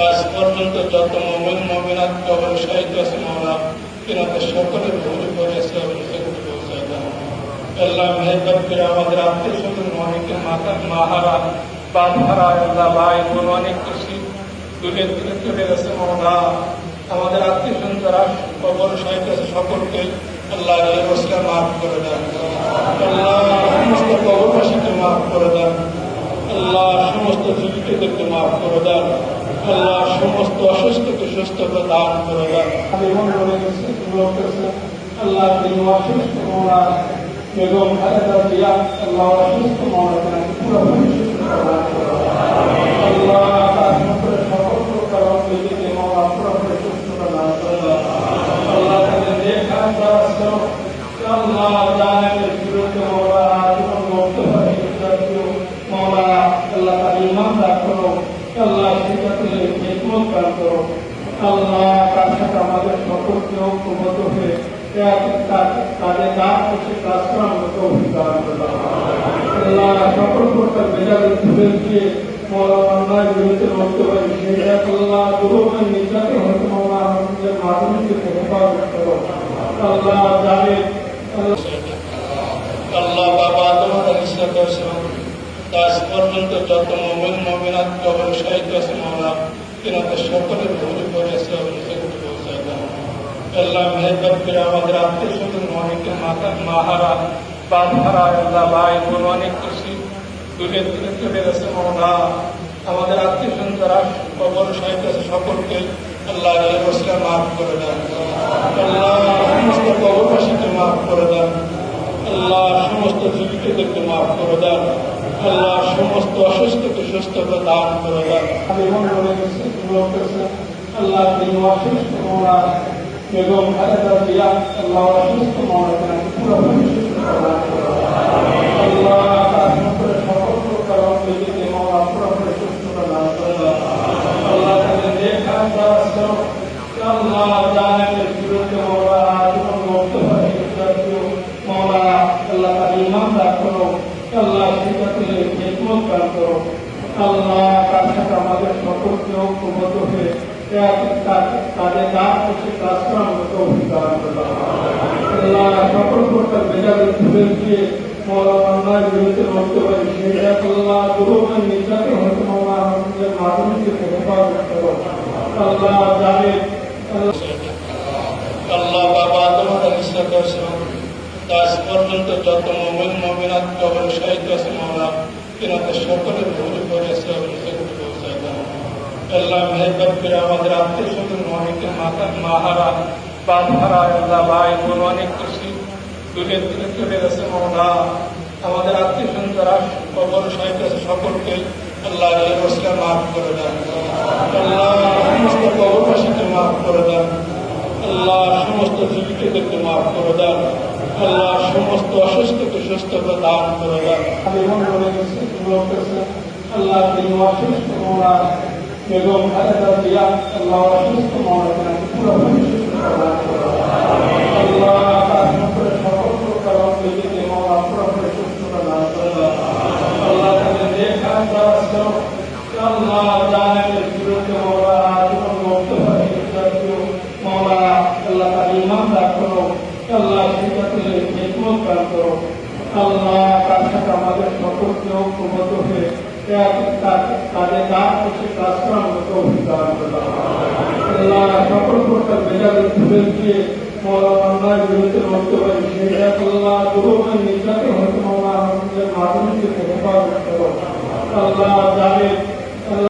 আজ পর্যন্ত যত মুমিন মুমিনাত কবর শহীদ আছে মাওলা তিনাদের সকলের ভুল করেছে পৌঁছায় দাও। আল্লাহ মেহেরবানি করে আমাদের আত্মীয় স্বজন অনেকে মাহারা বাদহারা আল্লাহ ভাই বোন অনেক কিছু দূরে দূরে চলে গেছে মাওলা। আমাদের আত্মীয় স্বজন যারা কবর শহীদ আছে সকলকে আল্লাহ মাফ করে দেন। আল্লাহ সমস্ত কবরবাসীকে মাফ করে দেন। আল্লাহ সমস্ত জীবিতদেরকে মাফ করে দেন। আল্লাহ সমস্ত অসুস্থকে সুস্থতা দান করে দেন। আল্লাহ অসুস্থ মাওলা বেগম খালেদা জিয়া আল্লাহ অসুস্থ মাওলা পুরোপুরি সুস্থ দান করে দেন। আল্লাহ তার সকল প্রকার অঙ্গীকে মাওলা পুরোপুরি সুস্থতা দান করে দেন। আল্লাহ তাদের লেখা আল্লাহ জানেন বিরুদ্ধে মাওলা জীবন মুক্ত হয়ে মাওলা আল্লাহ তার ইমান রাখো। আল্লাহ সেটাতে হিকমত দান করো। আল্লাহ তার সাথে আমাদের সকলকে ঐক্যবদ্ধ হয়ে তাদের কাজ করছে কাজ করা আমাকে অভিজ্ঞান করো। আল্লাহ সকল প্রকার বেজাদের ধরে দিয়ে মাওলা অন্যায় বিরুদ্ধে লড়তে পারি সেটা আল্লাহ দুর্গমের নির্যাতন হতে মাওলা আমাদের মাধ্যমকে হেফাজত করো। আল্লাহ জানে আল্লাহ বাবা আদম আলাইহিস সালাম আজ পর্যন্ত যত মুমিন মুমিনাত কবর শহীদ আছে মাওলা তিনাদের সকলের ভুল করেছে পৌঁছায় দাও। আল্লাহ মেহেরবানি করে আমাদের আত্মীয় স্বজন অনেকে মাহারা বাদহারা আল্লাহ ভাই বোন অনেক কিছু দূরে দূরে চলে গেছে মাওলা। আমাদের আত্মীয় স্বজন যারা কবর শহীদ আছে সকলকে আল্লাহ মাফ করে দেন। আল্লাহ সমস্ত কবরবাসীকে মাফ করে দেন। আল্লাহ সমস্ত জীবিতদেরকে মাফ করে দেন। আল্লাহ সমস্ত অসুস্থকে সুস্থতা দান করে দেন। আল্লাহ অসুস্থ মাওলা বেগম খালেদা জিয়া আল্লাহ অসুস্থ মাওলা পুরোপুরি সুস্থ দান করে দেন। আল্লাহ তার সকল প্রকার অঙ্গীকে মাওলা পুরোপুরি সুস্থতা দান করে দেন। আল্লাহ তাদের লেখা আল্লাহ জানেন বিরুদ্ধে মাওলা জীবন মুক্ত হয়ে মাওলা আল্লাহ তার ইমান রাখো। আল্লাহ সেটাতে হিকমত দান করো। আল্লাহ তার সাথে আমাদের সকলকে ঐক্যবদ্ধ হয়ে তাদের কাজ করছে কাজ করা আমাকে অভিজ্ঞান করো। আল্লাহ সকল প্রকার বেজাদের ধরে দিয়ে মাওলা অন্যায় বিরুদ্ধে লড়তে পারি সেটা আল্লাহ দুর্গমের নির্যাতন হতে মাওলা আমাদের মাধ্যমকে হেফাজত করো। আল্লাহ জানে আল্লাহ বাবা আদম আলাইহিস সালাম আজ পর্যন্ত যত মুমিন মুমিনাত কবর শহীদ আছে মাওলা তিনাদের সকলের ভুল করেছে পৌঁছায় দাও। আল্লাহ মেহেরবানি করে আমাদের আত্মীয় স্বজন অনেকে মাহারা বাদহারা আল্লাহ ভাই বোন অনেক কিছু দূরে দূরে চলে গেছে মাওলা। আমাদের আত্মীয় স্বজন যারা কবর শহীদ আছে সকলকে আল্লাহ মাফ করে দেন। আল্লাহ সমস্ত কবরবাসীকে মাফ করে দেন। আল্লাহ সমস্ত জীবিতদেরকে মাফ করে দেন। আল্লাহ সমস্ত অসুস্থকে সুস্থতা দান করে দেন। আল্লাহ অসুস্থ মাওলা বেগম খালেদা জিয়া আল্লাহ অসুস্থ মাওলা পুরোপুরি সুস্থ দান করে দেন। আল্লাহ তার সকল প্রকার অঙ্গীকে মাওলা পুরোপুরি সুস্থতা দান করে দেন। আল্লাহ তাদের লেখা আল্লাহ জানেন বিরুদ্ধে মাওলা জীবন মুক্ত হয়ে মাওলা আল্লাহ তার ইমান রাখো। আল্লাহ সেটাতে হিকমত দান করো। আল্লাহ তার সাথে আমাদের সকলকে ঐক্যবদ্ধ হয়ে তাদের কাজ করছে কাজ করা আমাকে অভিজ্ঞান করো। আল্লাহ সকল প্রকার বেজাদের ধরে দিয়ে মাওলা অন্যায় বিরুদ্ধে লড়তে পারি সেটা আল্লাহ দুর্গমের নির্যাতন হতে মাওলা আমাদের মাধ্যমকে হেফাজত করো। আল্লাহ জানে